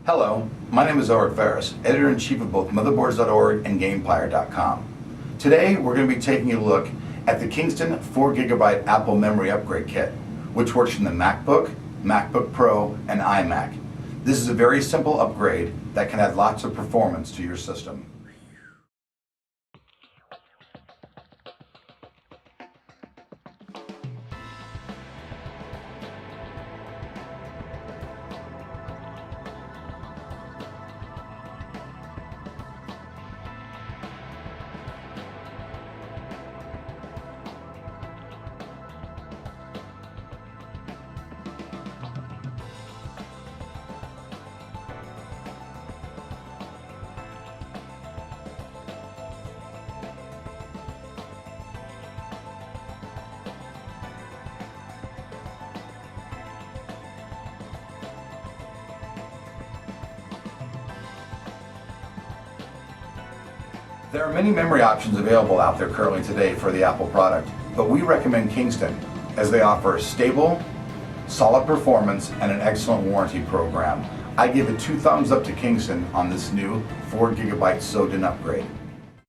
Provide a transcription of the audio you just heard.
Hello, my name is Eric Ferris, Editor-in-Chief of both Motherboards.org and GamePire.com. Today we're going to be taking a look at the Kingston 4GB Apple Memory Upgrade Kit, which works in the MacBook, MacBook Pro, and iMac. This is a very simple upgrade that can add lots of performance to your system. There are many memory options available out there currently today for the Apple product, but we recommend Kingston as they offer stable, solid performance and an excellent warranty program. I give it 2 thumbs up to Kingston on this new 4GB SODIN upgrade.